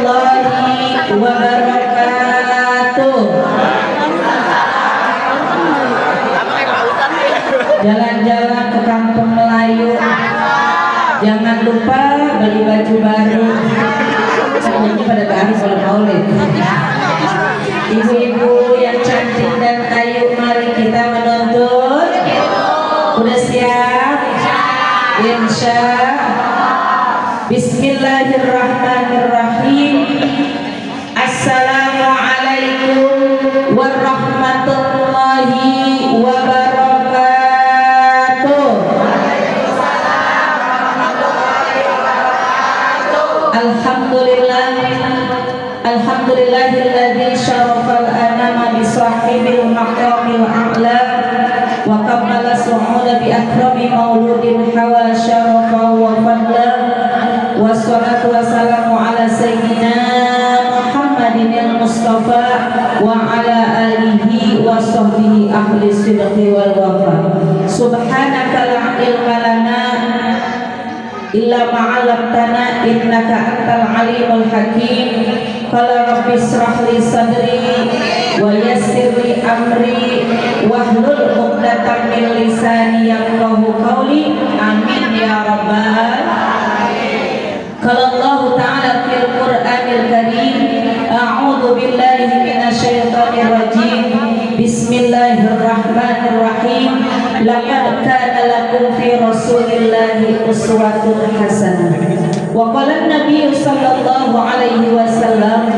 warahmatullahi wabarakatuh. Jalan-jalan ke kampung Melayu, jangan lupa beli baju baru. Ini pada garis oleh maulid. Ibu-ibu yang cantik dan ayu, mari kita menuntut. Udah siap? Insya. Bismillahirrahmanirrahim. Assalamualaikum warahmatullahi wabarakatuh. Alhamdulillahilladzi syarafal anama bi sahibil maqamil a'la wa qabbala su'uda bi akrami mauludin hawa syarafa wa fadla. Wassalatu wassalamu ala sayyidina Muhammadin al-Mustafa wa ala alihi wa sahbihi ahli sidqi wal wafa. Subhanaka la ilma lana illa ma'alamtana innaka antal alimul hakim. Qala rabbi israh li sadri wa yassir li amri wahlul 'uqdatam min lisani yafqahu qawli. Amin ya rabbal alamin. Qala Allah ta'ala fil Qur'anil Karim, a'udzu billahi minasy syaithanir rajim. Bismillahirrahmanirrahim. Laqad kana lakum fi Rasulillahi uswatun hasanah. Wa qala an-nabiy sallallahu alaihi wasallam,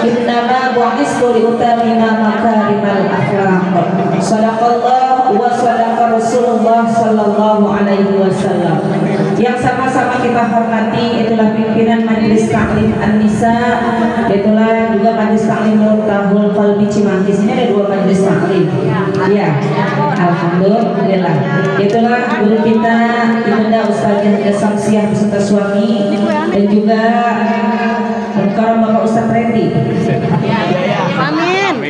innama bu'istu li utammima makarimal akhlaq. Shadaqallah wa shadaqa Rasulullah sallallahu alaihi wasallam. Yang sama-sama kita hormati itulah pimpinan Majelis Taklim An-Nisa, itulah juga Majelis Taklim Miftahul Qalbi Cimanggis. Ini ada dua majelis taklim. Ya, alhamdulillah. Itulah guru kita Ibunda Ustazah Samsiah beserta suami dan juga Karam Bapak Ustaz Randy. Amin.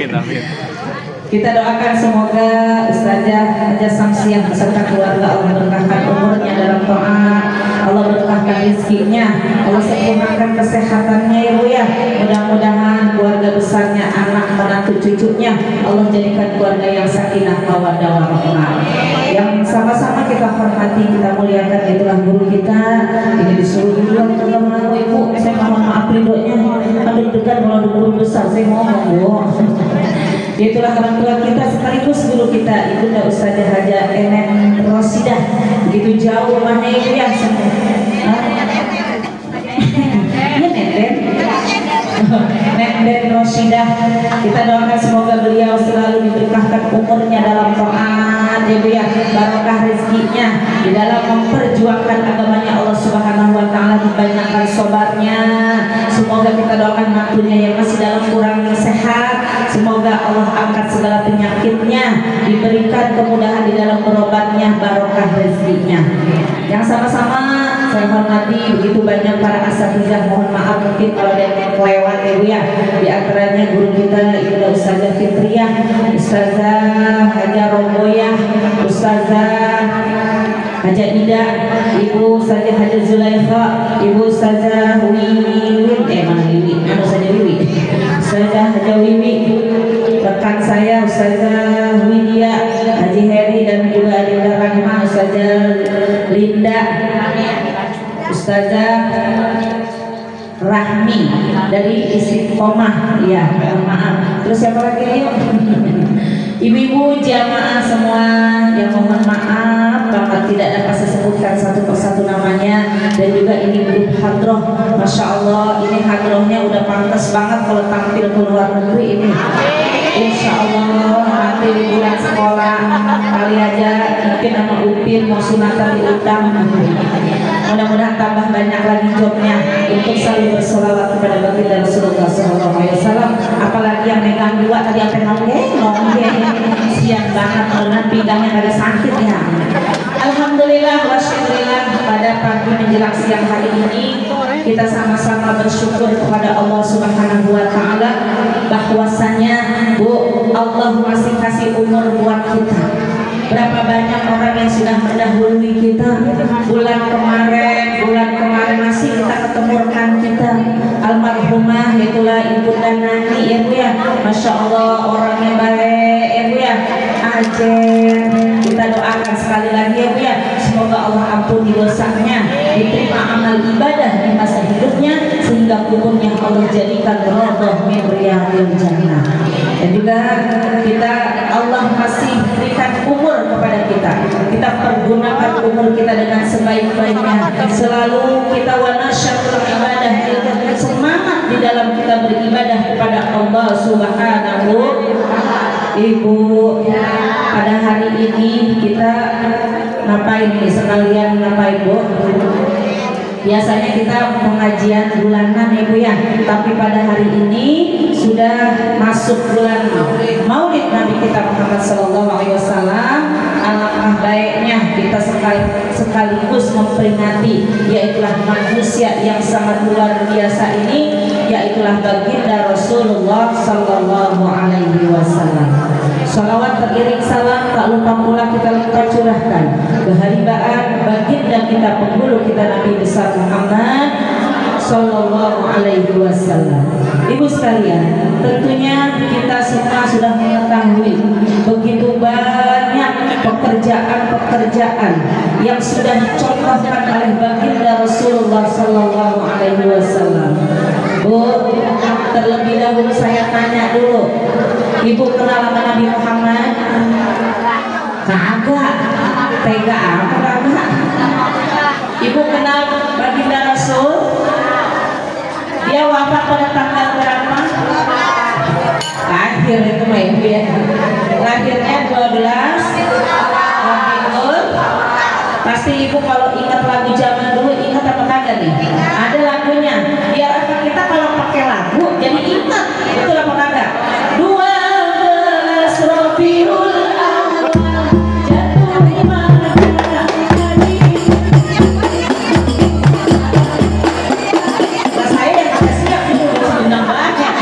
Kita doakan semoga Ustazah Samsiah beserta keluarga Allah berkahkan umurnya dalam taat, Allah berkahkan rezekinya, Allah sempurnakan kesehatannya ya Bu ya. Mudah-mudahan keluarga besarnya, anak menantu cucunya Allah jadikan keluarga yang sakinah mawaddah warahmah. Yang sama-sama kita hormati, kita muliakan itulah guru kita. Ini disuruh duluan kalau Ibu, saya mohon maaf ridhonya. Aduh degan kalau ada guru besar saya ngomong Bu. Itulah orang tua kita sekaligus guru kita Ibunda Ustazah Haja Enen Rosidah. Begitu jauh rumahnya Ibu ya. Nenden Rosidah, kita doakan semoga beliau selalu diberkahkan umurnya dalam taat ya Bu ya, barokah rezekinya di dalam memperjuangkan agamanya Allah Subhanahu wa taala, dibanyakkan sabarnya. Semoga kita doakan mantunya yang masih dalam kurang sehat, semoga Allah angkat segala penyakitnya, diberikan kemudahan di dalam berobatnya, barokah rezekinya. Yang sama-sama saya hormati begitu banyak para asatizah, mohon maaf mungkin kalau ada yang kelewat ya Bu ya. Di antaranya guru kita Ibu Ustazah Fitriah, Ustazah Haja Romboyah, Ustazah Haja Ida, Ibu Ustazah Haja Zulaikha, Ibu Ustazah Wiwi, mana Wiwi? Mana Ustazah Wiwi? Ustazah Haja Wiwi, rekan saya Ustazah Widya, Haji Heri dan juga Adinda Rahma, Ustazah Linda, Ustazah Rahmi dari Istiqomah, ya maaf. Terus siapa lagi? Ibu-ibu jamaah semua yang mohon maaf banget tidak dapat saya sebutkan satu persatu namanya, dan juga ini grup hadroh, masya Allah ini hadrohnya udah pantas banget kalau tampil ke luar negeri ini. Insya Allah nanti liburan sekolah kali aja mungkin sama Upin mau sunatan di utang. Mudah-mudahan tambah banyak lagi jobnya untuk selalu bersolawat kepada baginda Rasulullah SAW. Apalagi yang megang dua tadi yang nonggeng siang banget dengan pinggangnya ada sakit ya. Alhamdulillah wasyukurillah, pada pagi menjelang siang hari ini kita sama-sama bersyukur kepada Allah Subhanahu wa taala bahwasanya Bu, Allah masih kasih umur buat kita. Berapa banyak orang yang sudah mendahului kita. Bulan kemarin masih kita ketemu rekan kita almarhum almarhumah itulah Ibu dan Nani ya Bu ya. Masya Allah orangnya baik ya Bu ya. Ajen kita doakan sekali lagi ya Bu ya, semoga Allah ampuni dosanya, diterima amal ibadah di masa hidupnya, sehingga kuburnya Allah jadikan radhah min riyadil jannah. Dan juga kita Allah masih berikan umur kepada kita, kita pergunakan umur kita dengan sebaik-baiknya, selalu kita wanasyatul ibadah, semangat di dalam kita beribadah kepada Allah Subhanahu. Ibu, pada hari ini kita ngapain nih sekalian, ngapain Bu? Biasanya kita pengajian bulanan ya Bu ya, tapi pada hari ini sudah masuk bulan Maulid Nabi kita Muhammad Sallallahu Alaihi Wasallam. Alangkah baiknya kita sekaligus memperingati, yaitulah manusia yang sangat luar biasa ini, yaitulah baginda Rasulullah Sallallahu Alaihi Wasallam. Salawat teriring salam tak lupa pula kita curahkan keharibaan baginda kita, penghulu kita Nabi besar Muhammad Sallallahu Alaihi Wasallam. Ibu sekalian, tentunya kita semua sudah mengetahui begitu banyak pekerjaan-pekerjaan yang sudah dicontohkan oleh baginda Rasulullah Sallallahu Alaihi Wasallam. Bu, terlebih dahulu saya tanya dulu, Ibu kenal sama Nabi Muhammad? Kagak, tega amat kagak. Ibu kenal baginda Rasul? Dia wafat pada tanggal berapa? Lahir itu mah Ibu ya. Lahirnya 12 Rabiul. Pasti Ibu kalau ingat lagu zaman dulu, ingat apa kagak nih? Ada lagunya. Biar apa kita kalau pakai lagu jadi ingat. Itu apa kagak? 12 Rabiul Awal jatuh di mana tadi. Nah, saya yang agak siap itu sedang banyak.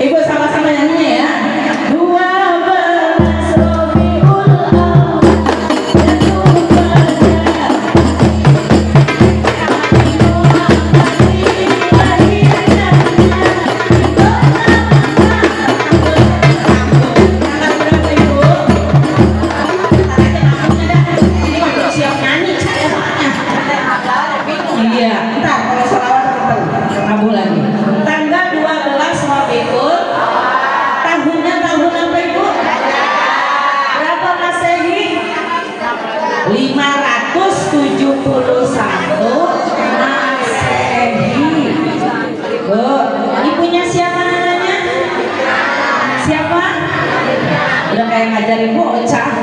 Ibu sama-sama nyanyinya ya. 12 Rabiul Awal jatuh pada ngajarin bocah.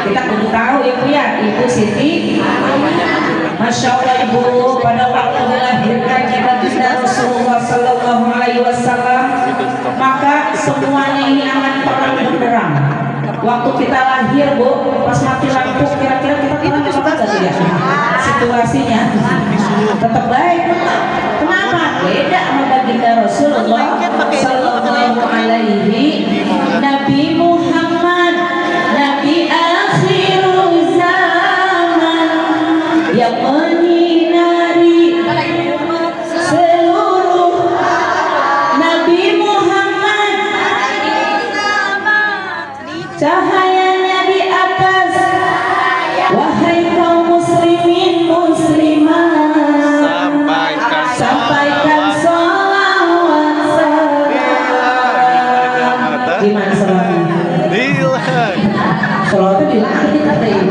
Kita perlu tahu Ibu ya, Ibu Siti. Masya Allah Ibu, pada waktu melahirkan baginda Rasulullah Sallallahu Alaihi Wasallam, maka semuanya ini akan terang benderang. Waktu kita lahir Bu, pas mati lampu, kira-kira kita terang juga gak sih ya? Situasinya tetap baik. Kenapa? Beda sama baginda Rasulullah Sallallahu Alaihi Nabi Muhammad, Nabi akhirul zaman yang menyinari seluruh. Nabi Muhammad cahayanya di atas. Wahai kaum muslimin muslimat, sampaikan sholawat salam. Gimana sholawatnya? Sholawatnya dilatih katanya.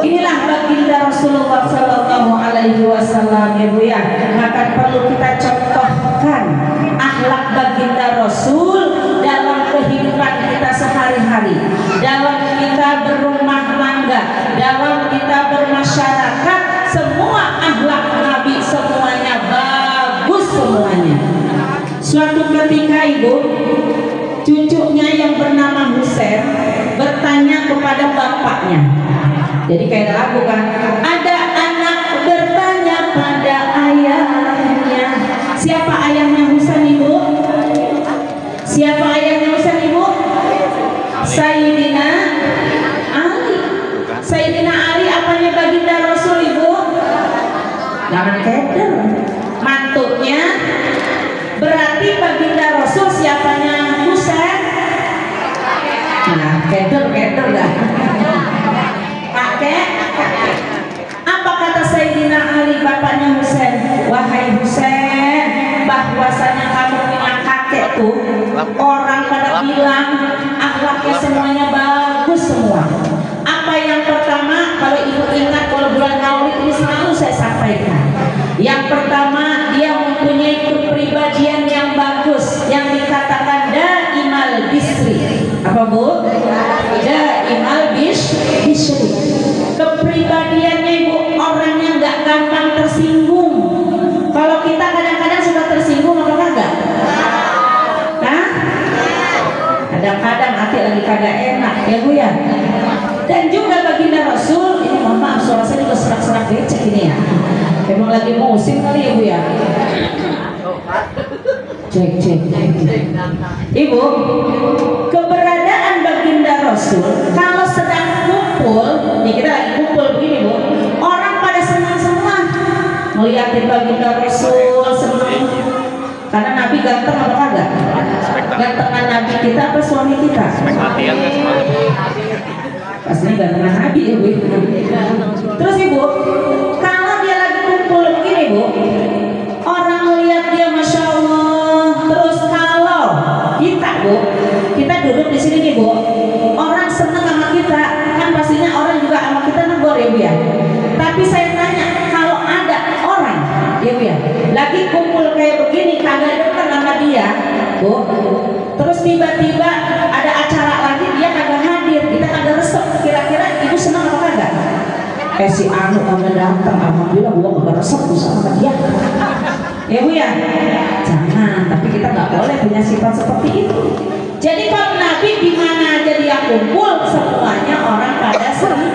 Inilah baginda Rasulullah Sallallahu Alaihi Wasallam ya Bu ya. Maka perlu kita contohkan akhlak baginda Rasul dalam kehidupan kita sehari-hari, dalam kita berumah tangga, dalam kita bermasyarakat. Semua akhlak Nabi semuanya bagus semuanya. Suatu ketika Ibu, cucunya yang bernama Husain bertanya kepada bapaknya. Jadi kayak lagu kan, ada anak bertanya pada ayahnya. Siapa ayahnya Husain Ibu? Siapa ayahnya Husain Ibu? Sayyidina Ali. Sayyidina Ali apanya baginda Rasul Ibu? Jangan kepo keder. Mantunya berarti baginda Rasul siapanya Husain. Nah, keder dah. Pakai apa kata Sayyidina Ali bapaknya Husain? Wahai Husain, bahwasanya kamu punya kakek tuh orang pada bilang akhlaknya semuanya bagus semua. Apa yang pertama, kalau ibu ingat kalau bulan Maulid ini selalu saya sampaikan. Yang pertama, dia mempunyai kepribadian yang bagus yang dikatakan daimal bisri. Apa Bu? Daimal bisri. Kepribadiannya ibu orang yang nggak gampang tersinggung. Kalau kita kadang-kadang suka tersinggung apa enggak? Hah? Kadang-kadang hati lagi kagak enak ya Bu ya. Dan juga baginda Rasul, ini mohon maaf suara saya juga serak-serak becek ini ya. Emang lagi musim kali ya Bu ya. Cek. Ibu, keberadaan baginda Rasul kalau sedang kumpul, nih kita lagi kumpul begini Bu, orang pada senang semua ngeliatin baginda Rasul, senang. Karena Nabi ganteng apa kagak? Gantengan Nabi kita apa suami kita? Pastinya gantengan Nabi ya Bu. Terus Ibu, kalau dia lagi kumpul begini Bu, orang melihat dia Masya Allah. Terus kalau kita Bu, kita duduk di sini nih Bu, orang senang sama kita, kan pastinya orang juga sama kita negor ya Bu ya. Tapi saya tanya, kalau ada orang ya Bu ya, lagi kumpul kayak begini kagak dekat sama dia Bu, terus tiba-tiba ada acara lagi dia kagak hadir, kita kagak resep, kira-kira ibu senang apa kagak? Si Anu kagak datang, alhamdulillah gua kagak resep sama dia ya Bu ya. Jangan, tapi kita nggak boleh punya sifat seperti itu. Jadi kalau Nabi di mana aja dia kumpul, semuanya orang pada senang,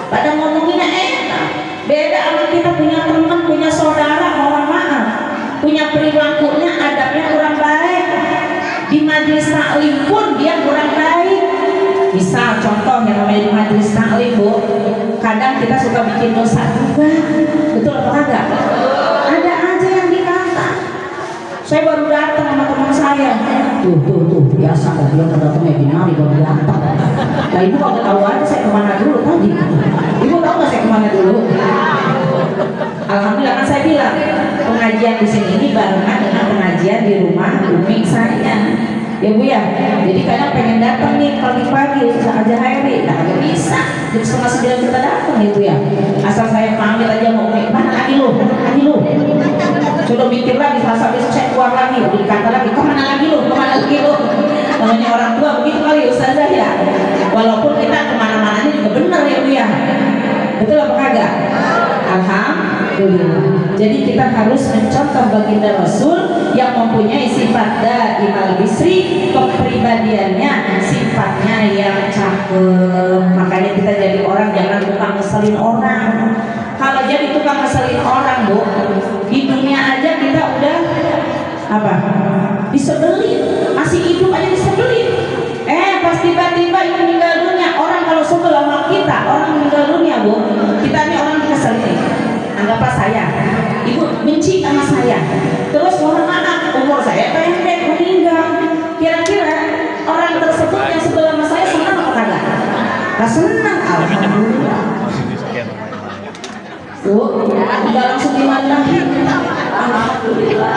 pada ngomonginnya enak. Beda sama kita punya teman, punya saudara, mohon maaf, punya perilakunya, adabnya kurang baik. Di majelis taklim pun dia kurang baik. Misal contoh yang namanya di majelis taklim Bu, kadang kita suka bikin dosa juga, betul apa kagak? Ada aja yang dikata. Saya baru datang sama teman saya, tuh biasa kan dia datang webinar baru datang. Nah ibu kalau tahu aja saya kemana dulu tadi. Ibu tahu nggak saya kemana dulu? Alhamdulillah kan saya bilang pengajian di sini ini barengan dengan pengajian di rumah umi saya. Ya Bu ya, jadi kadang pengen datang nih pagi-pagi aja hari, nah nggak bisa. Jam 8:30 kita datang ya Bu ya. Asal saya pamit aja mau mana lagi lu? Sudah mikir lagi, selasa besok saya keluar lagi, dikata lagi, kemana lagi lu? Namanya orang tua begitu kali Ustazah ya. Walaupun kita kemana-mananya juga benar ya Bu ya. Betul apa kagak? Alhamdulillah. Jadi kita harus mencontoh baginda Rasul yang mempunyai sifat daimal bisri, kepribadiannya sifatnya yang cakep. Makanya kita jadi orang jangan tukang ngeselin orang. Kalau jadi tukang ngeselin orang Bu, di dunia aja kita udah apa? Disebelin, masih hidup aja disebelin. Pas tiba-tiba ibu meninggal dunia, orang kalau sebel sama kita, orang meninggal dunia Bu, kita ini orang dikeselin. Anggaplah saya, ibu benci sama saya, terus mohon maaf umur saya pendek meninggal, kira-kira orang tersebut yang sebel sama saya senang apa kagak? Senang, alhamdulillah. Enggak langsung dimarahi. Alhamdulillah.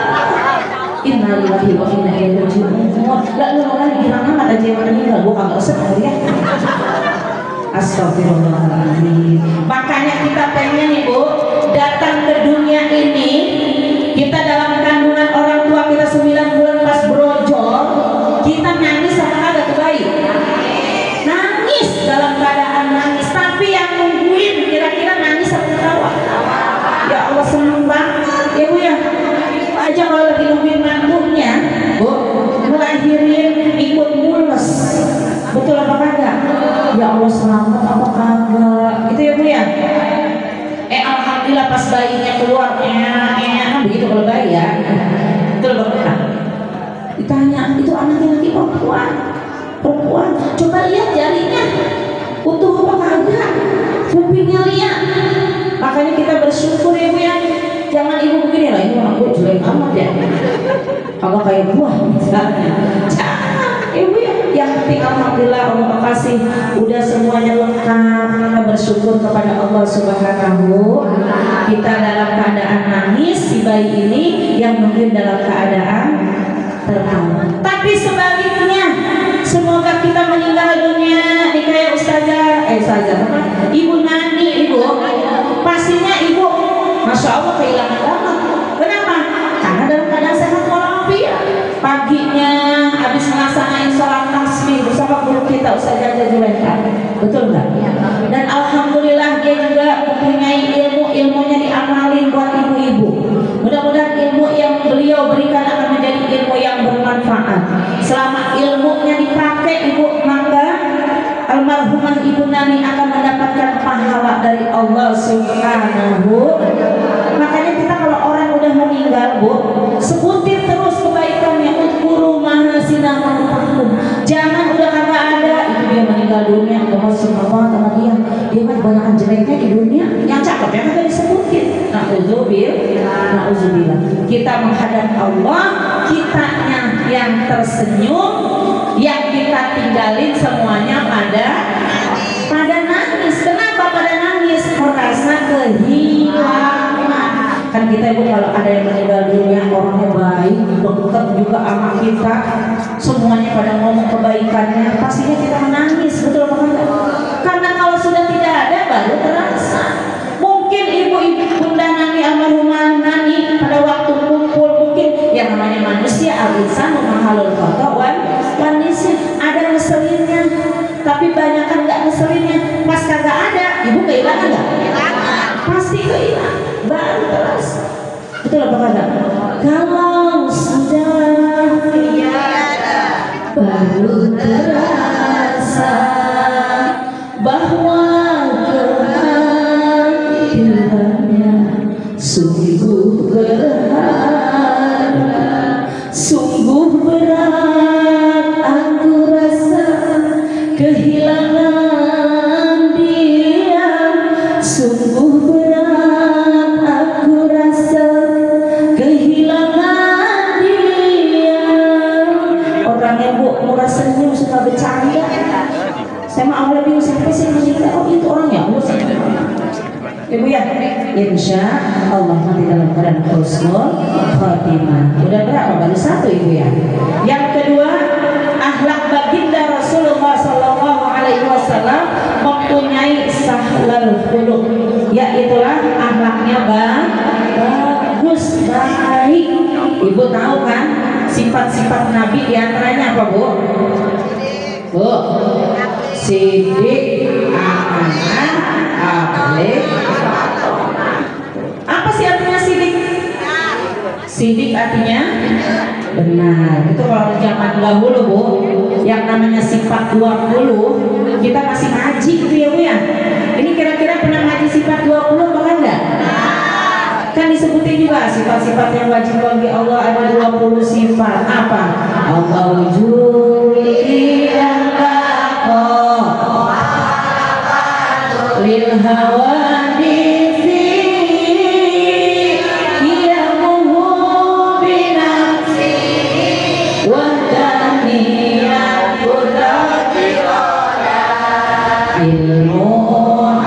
Innalillahi wa inna ilaihi raji'un. Lalu orang gimana ada jiwa meninggal, gua kagak resep dia. Astagfirullahaladzim. Makanya kita pengen Ibu datang ke dunia ini, kita dalam kandungan orang tua kita 9 bulan pas brojol, kita nangis apa kagak tuh bayi? Nangis dalam keadaan nangis, tapi yang nungguin kira-kira nangis apa ketawa? Ya Allah seneng banget ya Bu ya. Aja kalau lagi nungguin mantunya Bu, ngelahirin ikut mules, betul apa kagak? Ya Allah selamat apa kagak? Itu ya Bu ya. Alhamdulillah pas bayinya keluar, kan begitu kalau bayi ya. Betul Bapak. Ditanya itu anaknya lagi perempuan. Coba lihat jarinya utuh apa kagak? Kupingnya lihat. Makanya kita bersyukur ya Bu ya. Jangan ibu begini lah, ini anak gue jelek amat ya. Kalau kayak buah misalnya. Jangan ibu ya. Yang penting alhamdulillah Allah makasih udah semuanya lengkap. Kita bersyukur kepada Allah Subhanahu. Kita dalam keadaan nangis, si bayi ini yang mungkin dalam keadaan tertawa. Tapi sebaliknya, semoga kita meninggal dunia nih kayak ustazah apa? Ibu Nani, ibu pastinya ibu Masya Allah kehilangan banget. Kenapa? Karena dalam keadaan sehat walafiat. Paginya habis melaksanain sholat tasbih bersama guru kita Ustazah Juleha. Betul nggak? Dan alhamdulillah dia juga mempunyai ilmunya diamalin buat ibu-ibu. Mudah-mudahan ilmu yang beliau berikan akan menjadi ilmu yang bermanfaat. Selama ilmunya dipakai ibu, maka almarhumah Ibu Nani akan mendapatkan pahala dari Allah Subhanahu. Makanya kita kalau orang udah meninggal Bu, sebutin terus kebaikannya. Udhkuru mahasina ma'akum. Jangan udah kagak ada, itu dia meninggal dunia, Allah subhanahu sama dia mah banyak jeleknya di dunia, yang cakep yang kagak disebutin. Na'udzubillah. Kita menghadap Allah, kitanya yang tersenyum, yang kita tinggalin semuanya pada nangis. Kenapa pada nangis? Merasa kehilangan. Kan kita ibu kalau ada yang meninggal dunia orangnya baik, dekat juga sama kita, semuanya pada ngomong kebaikannya, pastinya kita menangis, betul apa enggak? Karena kalau sudah tidak ada baru terasa. Mungkin ibu-ibu Bunda Nani almarhumah Nani pada waktu kumpul, mungkin yang namanya manusia al-insan memahalul khata wan nisyan, ada ngeselinnya, tapi banyak kan nggak ngeselinnya. Pas kagak ada, ibu kehilangan nggak? Pasti kehilangan, baru terasa. Betul apa kagak? Kalau sudah tiada, baru terasa bahwa kehadirannya sungguh berharga, sungguh berat aku rasa kehilangan dia, sungguh berat aku rasa kehilangan dia. Orangnya Bu murah senyum, suka bercanda. Saya mah awalnya bingung siapa sih yang menikah, oh itu orangnya Bu. Ibu ya, insya Allah nanti dalam keadaan husnul khotimah. Udah berapa? Baru satu ibu ya. Yang kedua, akhlak baginda Rasulullah Sallallahu Alaihi Wasallam mempunyai sahlal khuluq, yaitulah akhlaknya bagus, baik. Ibu tahu kan sifat-sifat Nabi diantaranya apa Bu? Bu, sidik, amanah, aqlik. Apa sih artinya sidik? Sidik artinya benar. Itu kalau zaman dahulu Bu, yang namanya sifat 20 kita masih ngaji gitu ya Bu ya. Ini kira-kira pernah ngaji sifat 20 apa enggak? Kan disebutin juga sifat-sifat yang wajib bagi Allah, ada 20 sifat. Apa? Allah wujud dan baqo lil hawadisi qiyamuhu binafsi wa taniyatu dzakirana ilmu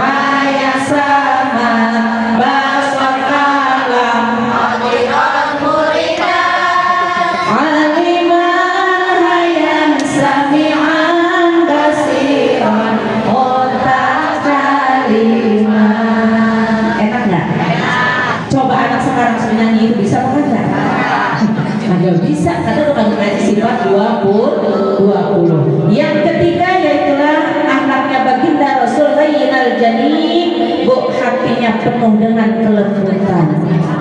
ayasama basar kalam hadiran muridan aliman hayan sami'an basiran enak nggak? Coba anak sekarang nyanyi itu bisa apa enggak? Agak bisa, karena bukan ngaji sifat 20. Yang ketiga yaitulah akhlaknya baginda Rasul Rayyinal Janin, Bu, hatinya penuh dengan kelembutan.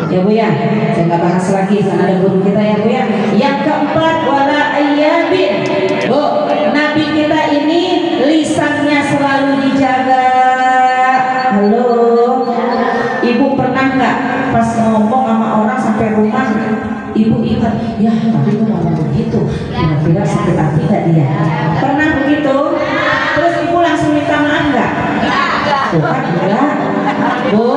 Ya Bu ya, saya nggak bahas lagi karena ada guru kita ya Bu ya. Yang keempat wala ayyabin, Bu, Nabi kita ini lisannya selalu dijaga. Halo, ibu pernah nggak pas ngomong sama orang sampai rumah, ibu ingat, ya tadi tuh ngomong begitu, kira-kira sakit hati nggak dia? Pernah begitu? Terus ibu langsung minta maaf nggak? Tuh kan enggak, Bu.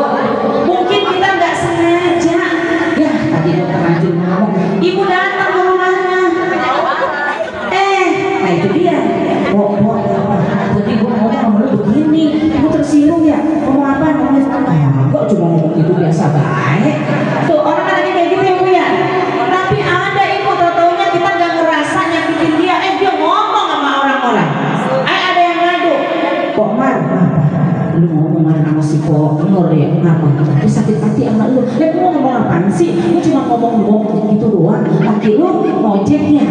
Lihat lu ngomong apaan sih? Lu cuma ngomong gitu doang. Laki lu ngojeknya.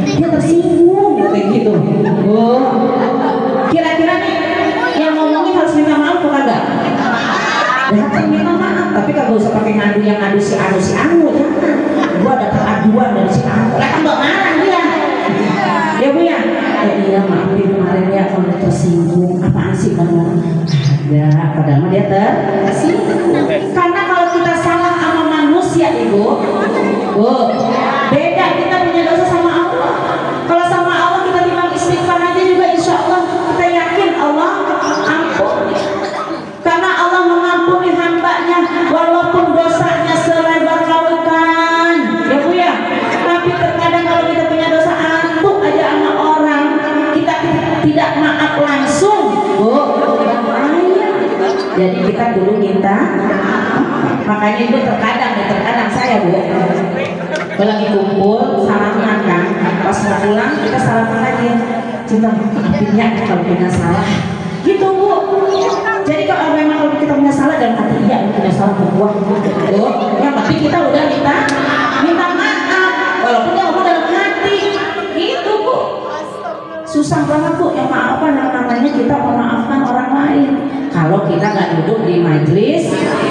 Dia tersinggung kayak gitu. Oh, kira-kira nih yang ngomongin harus minta maaf apa enggak? Datang minta maaf, tapi kagak usah pakai ngadu yang ngadu si anu jangan. Gua ada aduan dari si anu. Lah kan mbak marah dia. Ya Bu ya. Iya maafin kemarin ya kalau tersinggung. Apaan sih kamu? Ya padahal dia tersinggung. Karena kalau kita salah sama manusia Ibu, beda kita punya dosa sama Allah. Kalau sama Allah kita timbang istighfar aja juga insya Allah kita yakin Allah ampun. Karena Allah mengampuni hambanya walaupun dosanya selebar lautan. Ya Bu ya. Tapi terkadang kalau kita punya dosa antuk aja sama orang, kita tidak maaf langsung, Bu. Jadi kita dulu minta. Makanya itu terkadang saya Bu, kalau lagi kumpul salaman kan, pas mau pulang kita salaman lagi. Cinta maafin ya kalau punya salah. Gitu Bu. Jadi kalau memang kalau kita punya salah dan hati iya punya salah berbuat gitu, yang penting kita udah minta maaf walaupun dia ngomong dalam hati gitu Bu. Susah banget Bu yang maafkan yang namanya kita memaafkan orang lain kalau kita nggak duduk di majelis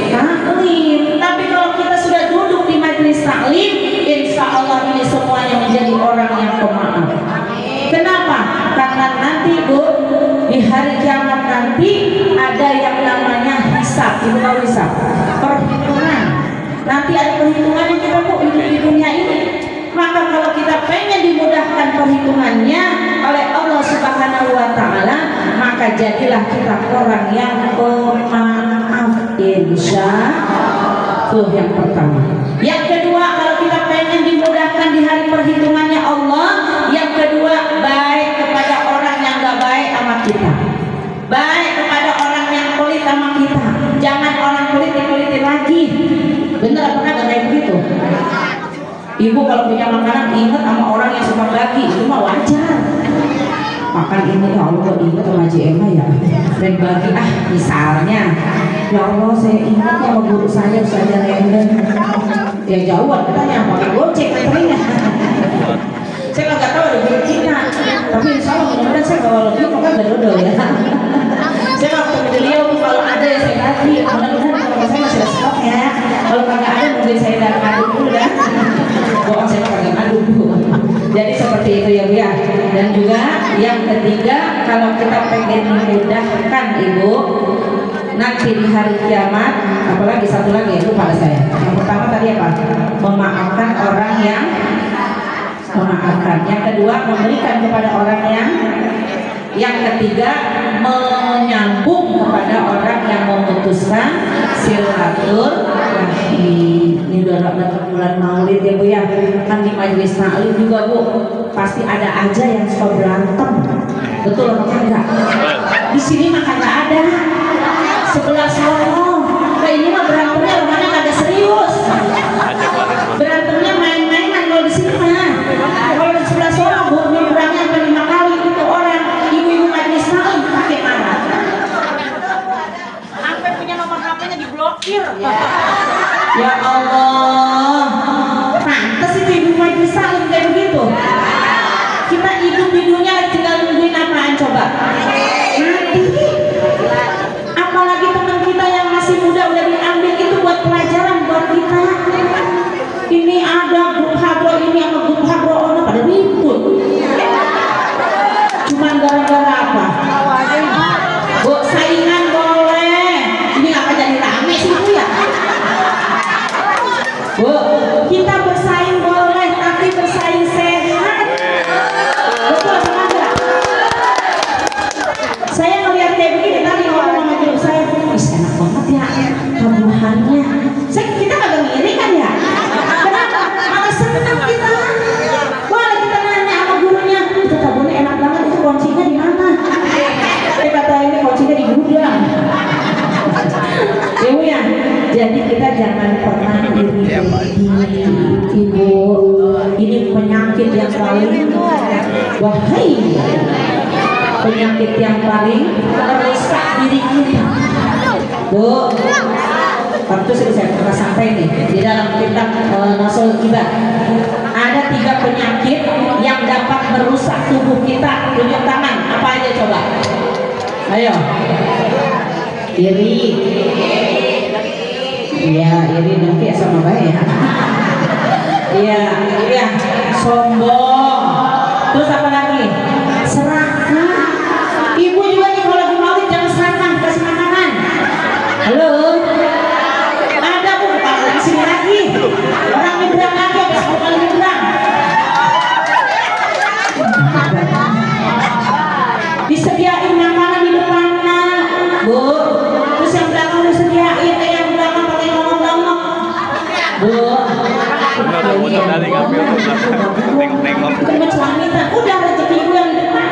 taklim. Tapi kalau kita sudah duduk di majelis taklim, insya Allah ini semuanya menjadi orang yang pemaaf. Kenapa? Karena nanti Bu, di hari kiamat nanti ada yang namanya hisab. Ibu tahu hisab? Perhitungan. Nanti ada perhitungannya kita Bu hidup di dunia ini. Maka kalau kita pengen dimudahkan perhitungannya oleh Allah Subhanahu wa Ta'ala, maka jadilah kita orang yang pemaaf, insya Allah. Yang pertama. Yang kedua, kalau kita pengen dimudahkan di hari perhitungannya Allah, yang kedua, baik kepada orang yang gak baik sama kita, baik kepada orang yang pelit sama kita. Jangan orang pelit dipelitin lagi. Bener apa enggak kayak begitu? Ibu kalau punya makanan ingat sama orang yang suka bagi, itu mah wajar. Makan ini ya Allah ingat sama Haji Emma ya, dan bagi misalnya ya Allah saya ingat sama guru saya Ustazah Renden. Ya jauhan katanya pakai gocek antrinya. Saya nggak tahu ada guru kita, tapi insya Allah mudah-mudahan saya bawa lebih maka gak dodol ya. Saya mau ketemu beliau kalau ada yang saya kasih, mudah-mudahan kalau saya masih ada stok ya. Kalau kagak ada mungkin saya udah ngadu dulu ya. Bohong saya kagak ngadu dulu. Jadi seperti itu ya Bu ya. Dan juga yang ketiga, kalau kita pengen memudahkan Ibu nanti di hari kiamat, apalagi satu lagi itu pada saya. Yang pertama tadi apa? Memaafkan orang yang memaafkan. Yang kedua memberikan kepada orang yang ketiga menyambung kepada orang yang memutuskan silaturahmi. Ini udah bulan Maulid ya Bu ya. Kan di majelis taklim juga Bu, pasti ada aja yang suka berantem. Betul apa enggak? Di sini mah kagak ada. Sebelah sono. Nah ini mah berantemnya mana kagak serius. Berantemnya main-mainan kalau di sini mah. Kalau di sebelah sono Bu, nyebrangnya sampai 5 kali itu orang ibu-ibu majelis taklim pakai marah. Sampai punya nomor HP-nya diblokir. Ya Allah. Pantes itu ibu majelis taklim kayak begitu. Kita hidup di dunia tinggal nungguin apaan coba? Mati. Apalagi teman kita yang masih muda udah diambil, itu buat pelajaran buat kita. Ini ada grup habro ini sama grup habro ono pada ribut. Cuman gara-gara apa? Bu, saingan boleh. Ini apa jadi rame sih Bu ya? Bu, kita bersaing boleh, tapi bersaing sehat. Betul apa enggak? Saya ngeliat kayak begini tadi ngomong sama grup saya, enak banget ya pembuahannya. Kita kagak ngiri kan ya? Kenapa? Malah senang kita. Boleh kita nanya sama gurunya, itu tabunnya enak banget, itu kuncinya di mana? Saya kata ini kuncinya di gudang. Ya Bu ya. Jadi kita jangan pernah iri Ibu. Ini penyakit yang paling bahaya. Penyakit yang paling merusak diri kita. Bu, waktu itu saya pernah sampai nih di dalam kitab Nasul Ibad, ada 3 penyakit yang dapat merusak tubuh kita. Tunjuk tangan, apa aja coba? Ayo. Iri. Iya, iri nanti sama baik ya. Iya, iya. Sombong. Terus apa lagi? Serakah. Ibu juga nih kalau lagi maulid jangan serakah, kasih makanan. Halo. Ada Bu, di sini lagi. Orang nyebrang lagi, habis 10 kali nyebrang. Disediain makanan di depannya, Bu. Terus yang belakang disediain, yang belakang pakai ngomong-ngomong. Bu. Ada foto dari ngambil tengok-tengok. Kecuali minta, udah rezeki ibu yang di depan.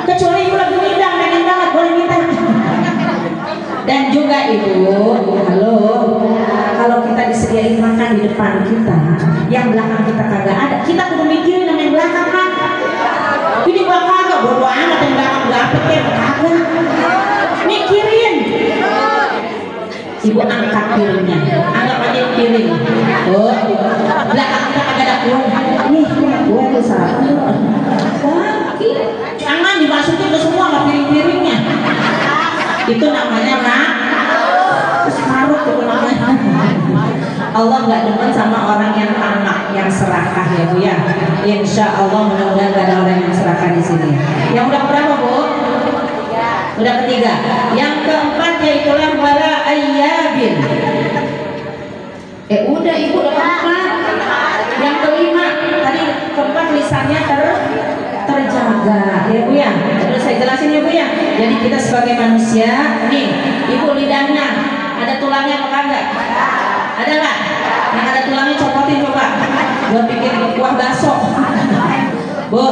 Kecuali ibu lagi ngidang, pengen banget boleh minta. Dan juga ibu, halo, kalau kita disediain makan di depan kita, yang belakang kita kagak ada, kita kudu mikirin yang belakang kan. Ini gua kagak, bodo amat yang belakang dapet ya kagak. Mikirin. Ibu angkat piringnya, anggap aja piring. Oh, belakang kita kagak ada kuah. Nih, kuah besar. Jangan dimasukin ke semua sama piring-piringnya. Itu namanya maruk itu namanya. Allah nggak demen sama orang yang tamak, yang serakah ya Bu ya. Insya Allah mudah-mudahan gak ada orang yang serakah di sini. Yang udah berapa Bu? Udah ketiga. Yang keempat yaitulah wala ayyabin. Udah ibu udah keempat. Yang kelima tadi keempat lisannya terjaga ya Bu ya. Terus saya jelasin ya Bu ya. Jadi kita sebagai manusia nih, ibu lidahnya ada tulangnya apa kagak? Ada nggak? Yang ada tulangnya copotin coba. Buat bikin kuah bakso. Bu.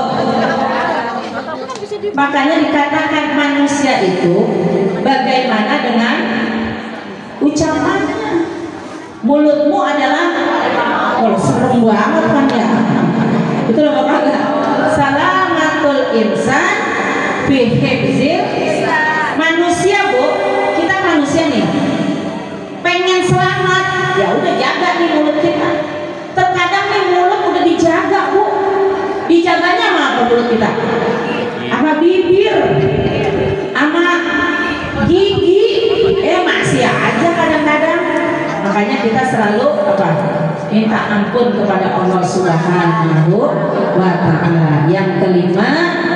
Makanya dikatakan manusia itu bagaimana dengan ucapannya. Mulutmu adalah serem banget kan ya. Itu loh Bapak. Salamatul insan bihibzil. Manusia Bu, kita manusia nih pengen selamat, ya udah jaga nih mulut kita. Terkadang nih mulut udah dijaga Bu. Dijaganya sama apa mulut kita? Sama bibir, sama gigi, masih aja kadang-kadang. Makanya kita selalu apa? Minta ampun kepada Allah Subhanahu wa Ta'ala. Yang kelima,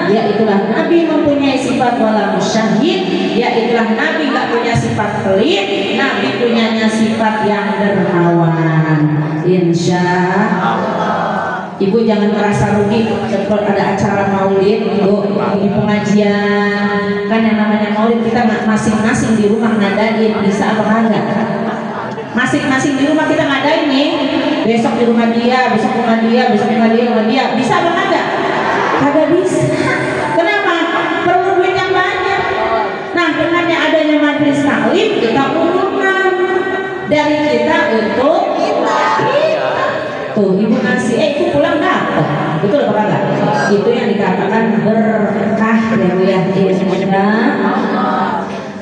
yaitulah Nabi mempunyai sifat wala musyahid, yaitulah Nabi gak punya sifat pelit, Nabi punyanya sifat yang dermawan. Insya Allah. Ibu jangan merasa rugi kalau ada acara maulid, Bu, di pengajian. Kan yang namanya maulid kita masing-masing di rumah ngadain, bisa apa enggak? Masing-masing di rumah kita ngadain nih. Besok di rumah dia, besok rumah dia, besok rumah dia, bisa apa enggak? Kagak bisa. Kenapa? Perlu duit yang banyak. Nah, dengan adanya majelis taklim kita umumkan dari kita untuk kita. Tuh ibu ngasih, itu pulang dapat, betul apa enggak? Itu yang dikatakan berkah ya Bu ya.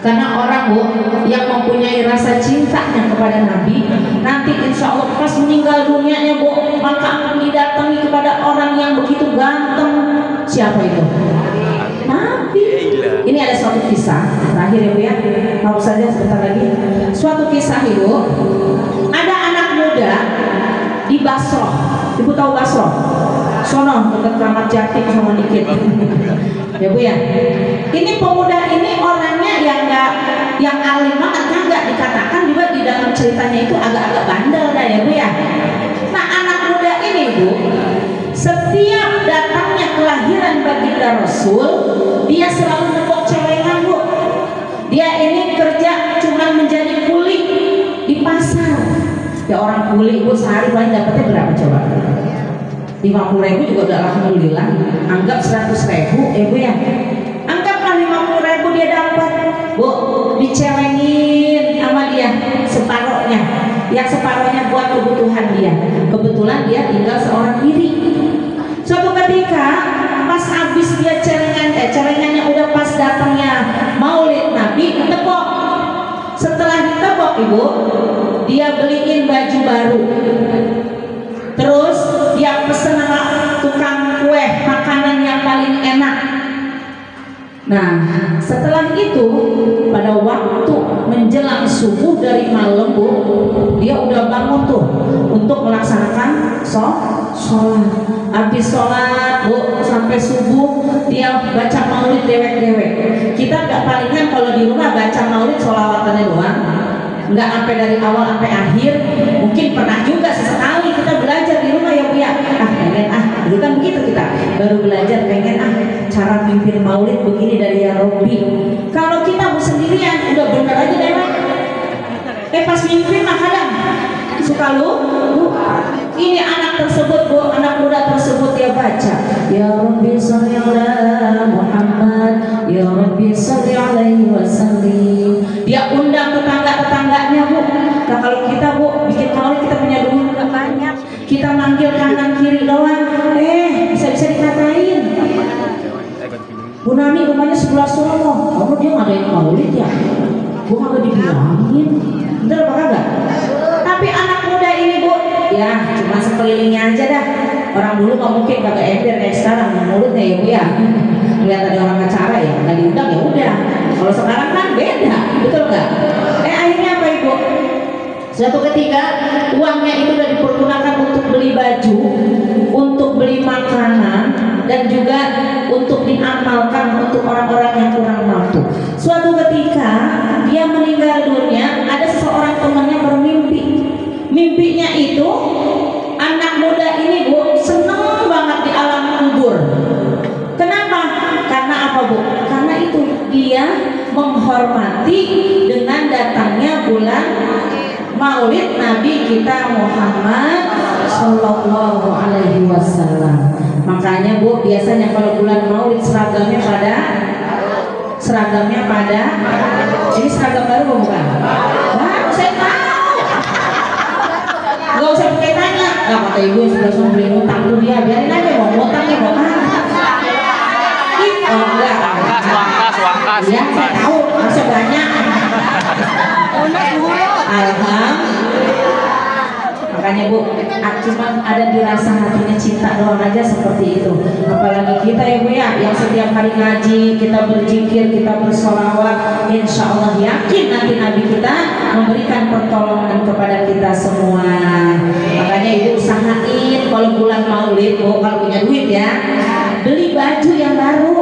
Karena orang Bu yang mempunyai rasa cintanya kepada Nabi, nanti insya Allah pas meninggal dunianya Bu, maka akan didatangi kepada orang yang begitu ganteng. Siapa itu? Nabi. Ini ada suatu kisah terakhir ya Bu ya, mau saja sebentar lagi. Suatu kisah Ibu, ada anak muda di Basro. Ibu tahu Basro? Sono dekat Kramat Jati sama dikit. Ya Bu ya. Ini pemuda ini orangnya yang alim banget, enggak dikatakan juga di dalam ceritanya itu agak-agak bandel dah ya Bu ya. Nah, anak muda ini Bu, setiap datangnya kelahiran baginda Rasul, dia selalu nepok celengan Bu. Dia ini kerja cuma menjadi kuli di pasar. Ya orang kuli Bu sehari paling dapatnya berapa coba? 50.000 juga udah alhamdulillah. Anggap 100.000 Bu ya. Anggaplah 50.000 dia dapat Bu, dicelengin sama dia separohnya. Yang separohnya buat kebutuhan dia. Kebetulan dia tinggal seorang diri. Suatu ketika pas habis dia celengannya udah pas datangnya maulid Nabi, ditepok. Setelah ditepok ibu, dia beliin baju baru, terus dia pesen sama tukang kue makanan yang paling enak. Nah, setelah itu pada waktu menjelang subuh dari malam bu, dia udah bangun tuh untuk melaksanakan sholat. Habis sholat bu sampai subuh dia baca maulid dewek-dewek. Kita gak palingan kalau di rumah baca maulid sholawatannya doang, nggak sampai dari awal sampai akhir. Mungkin pernah juga sesekali kita belajar di rumah ya bu ya, pengen dulu kan begitu, kita baru belajar pengen cara mimpin maulid begini dari ya Robbi. Kalau kita sendirian udah bener aja deh pas mimpin mah kadang suka lupa. Ini anak tersebut bu, anak muda tersebut dia baca ya Rabbi sholli ala Muhammad, ya Rabbi sholli alaihi wasallim. Dia undang tetangga-tetangganya bu. Nah kalau kita bu bikin maulid kita punya duit nggak banyak, kita manggil kanan kiri doang, bisa dikatain Bu Nami rumahnya sebelah sono, kamu dia ngadain maulid ya? Gua kagak dibilangin, bener apa kagak? Tapi anak muda ini bu, ya cuma sekelilingnya aja dah. Orang dulu nggak mungkin kagak ember kayak sekarang mulutnya ya bu ya. Lihat ada orang acara ya, nggak diundang ya udah. Kalau sekarang kan beda, betul nggak? Akhirnya apa ibu? Suatu ketika uangnya itu udah dipergunakan untuk beli baju, untuk beli makanan, dan juga untuk diamalkan untuk orang-orang yang kurang mampu. Suatu ketika dia meninggal dunia, ada seseorang temannya bermimpi. Mimpinya itu anak muda ini bu seneng banget di alam kubur. Kenapa? Karena apa bu? Karena itu dia menghormati dengan datangnya bulan Maulid Nabi kita Muhammad Sallallahu Alaihi Wasallam. Makanya bu biasanya kalau bulan Maulid seragamnya pada ini seragam baru bukan? Baru saya tahu. Gak usah pakai tanya. Kata ibu sudah mau beli ngutang tuh dia biarin aja mau ngutangnya mau wangkas. Ya saya tahu masih banyak. Alhamdulillah. Makanya bu, cuma ada di rasa hatinya cinta doang aja seperti itu. Apalagi kita ya bu ya, yang setiap hari ngaji, kita berzikir, kita bersolawat, insya Allah yakin nanti Nabi kita memberikan pertolongan kepada kita semua. Makanya ibu usahain kalau bulan Maulid, bu kalau punya duit ya, beli baju yang baru.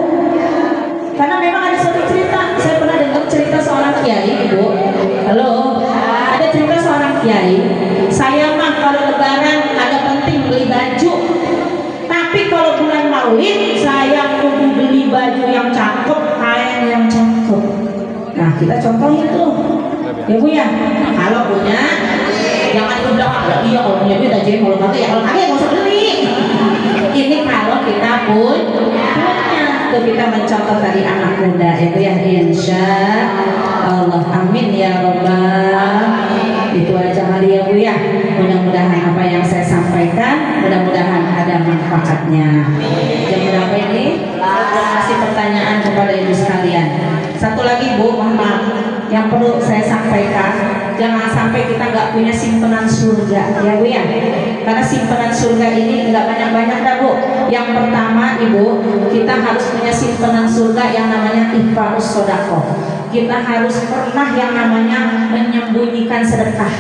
Karena memang ada suatu cerita, saya pernah dengar cerita seorang kiai ibu. Halo, ada cerita seorang kiai. Saya mah kalau lebaran agak penting beli baju, tapi kalau bulan Maulid saya kudu beli baju yang cakep, kain yang cakep. Nah kita contohin tuh ya bu ya, kalau punya jangan bilang iya kalau punya duit aja, kalau kagak ya kalau kagak nggak usah beli. Ini kalau kita punya tuh, kita mencontoh tadi anak muda ya bu ya, insya Allah amin ya robbal. Itu aja kali ya bu ya, mudah-mudahan apa yang saya sampaikan mudah-mudahan ada manfaatnya. Jam berapa ini? Masih pertanyaan kepada ibu sekalian. Satu lagi bu, mohon maaf, yang perlu saya sampaikan, jangan sampai kita nggak punya simpenan surga ya bu ya, karena simpenan surga ini nggak banyak-banyak dah bu. Yang pertama ibu, kita harus punya simpenan surga yang namanya ihfarus sodaqoh. Kita harus pernah yang namanya menyembunyikan sedekah.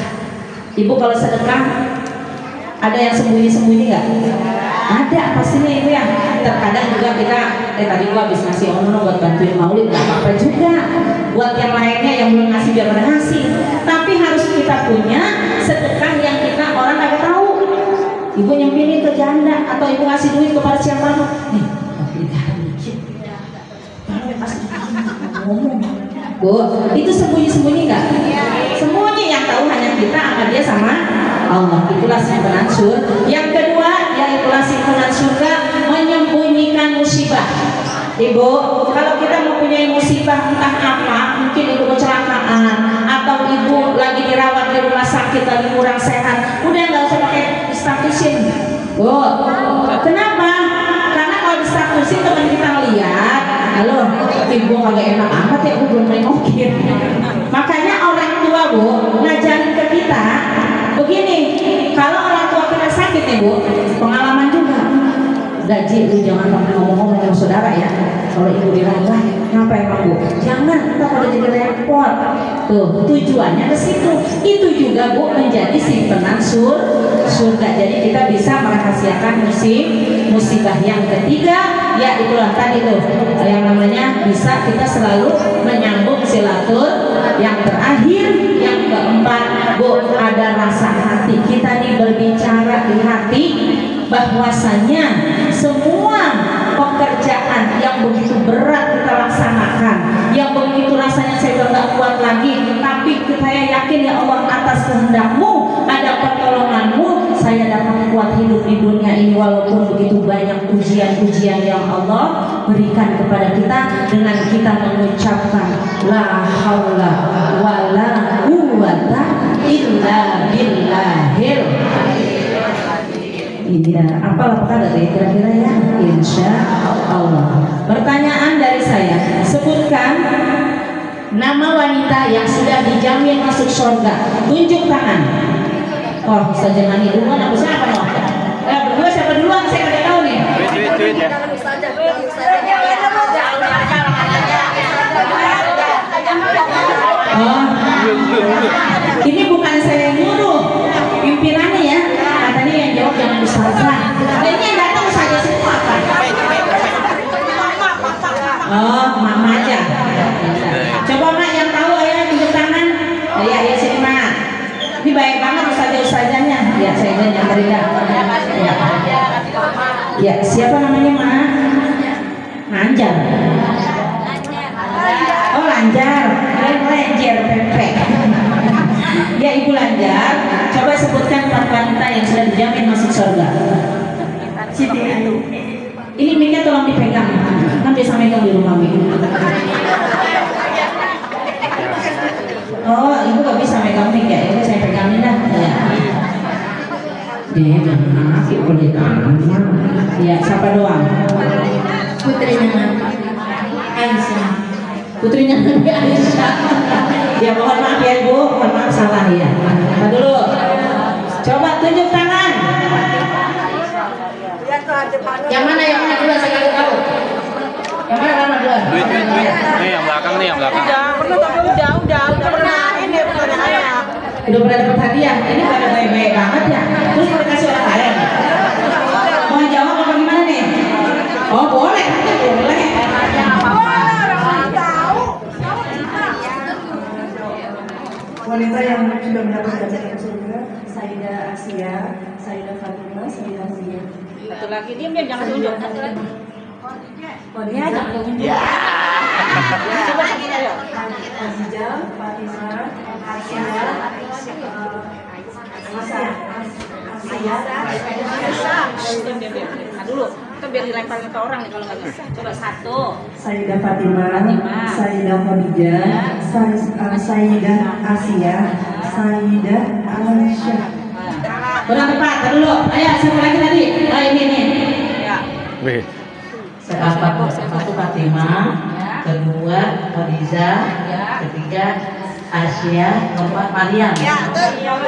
Ibu kalau sedekah ada yang sembunyi-sembunyi nggak? Ada pastinya ibu ya. Terkadang juga kita tadi gua habis ngasih ono buat bantuin maulid, nggak apa-apa juga. Buat yang lainnya yang belum ngasih biar pada ngasih. Tapi harus kita punya sedekah yang kita orang nggak tahu. Ibu nyempirin ke janda atau ibu ngasih duit kepada siapa? Nih, bu, itu sembunyi-sembunyi nggak? Sembunyi, yang tahu hanya kita sama dia sama Allah. Itulah simpenan surga. Yang kedua, yaitulah simpenan surga menyembunyikan musibah. Ibu, kalau kita mempunyai musibah entah apa, mungkin ibu kecelakaan atau ibu lagi dirawat di rumah sakit lagi kurang sehat, udah nggak usah pakai statusin. Bu, kenapa? Karena kalau statusin teman kita lihat, halo, ibu kagak enak amat ya, ibu belum nengokin. Makanya orang tua bu, nih Bu, pengalaman juga. Gaji itu jangan pakai ngomong-ngomong sama saudara ya. Kalau ibu bilang, wah ngapain Bu? Jangan, kita pada jadi repot. Tuh, tujuannya ke situ. Itu juga Bu menjadi simpenan surga. Jadi kita bisa merahasiakan musibah. Yang ketiga, ya itulah tadi tuh yang namanya bisa kita selalu menyambung silaturahmi. Yang terakhir, yang keempat, Bu, ada rasa hati. Kita nih berbicara di hati bahwasanya semua pekerjaan yang begitu berat kita laksanakan, yang begitu rasanya saya udah gak kuat lagi, tapi saya yakin ya Allah atas kehendak-Mu, ada pertolongan-Mu, saya dapat kuat hidup di dunia ini walaupun begitu banyak ujian-ujian yang Allah berikan kepada kita, dengan kita mengucapkan la haula wala quwwata illa billahil. Iya, apakah dari kira-kira ya? Insya Allah. Pertanyaan dari saya, sebutkan nama wanita yang sudah dijamin masuk surga. Tunjuk tangan. Oh, bisa jangan duluan, aku siapa loh? Berdua siapa duluan? Saya nggak tahu nih. Tweet ya. Oh, ini bukan saya yang nyuruh, pimpinannya ya. Tadi yang jawab jangan ustazah. Ini yang datang saja semua kan? Oh, mama aja. Coba mak yang tahu ya tunjuk tangan. Ya sini mak. Ini baik banget ustazah-ustazahnya. Ya saya yang berikan. Ya siapa namanya mak? Lanjar. Oh Lanjar. Lanjar pempek. Ya Ibu Lanjar, coba sebutkan 4 wanita yang sudah dijamin masuk surga. Siti Ayu. Ini mic-nya tolong dipegang, kan biasa megang di rumah mic. Oh, Ibu gak bisa megang mic ya? Ini saya pegangin dah. Ya. Dia jangan Ibu di tangannya. Ya, siapa doang? Putrinya Nabi Aisyah. Putrinya Nabi Aisyah. Ya mohon maaf ya Ibu, mohon maaf salah ya. Nah dulu, coba tunjuk tangan. Yang mana dulu saya kasih tahu. Yang mana duluan? Nih yang belakang nih, yang belakang. Udah pernah ini Udah pernah dapat hadiah. Ini pada baik-baik banget ya. Terus kita kasih orang lain. Mau jawab apa gimana nih? Oh boleh, boleh. Wanita yang sudah mendapat jaminan surga, Sayyidah Asia, Sayyidah Fatimah, Sayyidah Khadijah. Satu lagi diam jangan tunjuk. Khadijah jangan tunjuk. Ya. Coba kita yuk. Khadijah, Fatimah, Asia, Nah dulu, kita biar dilemparin ke orang nih kalau nggak bisa. Coba 1. Sayyidah Fatimah, Sayyidah Khadijah, Sayyidah Asia, Sayyidah Aisyah. Kurang tepat, dulu. Ayo, siapa lagi tadi? Oh ini. Ya. Wih. Satu Fatimah, kedua Khadijah, ketiga Asia, keempat Maryam. Ya, betul.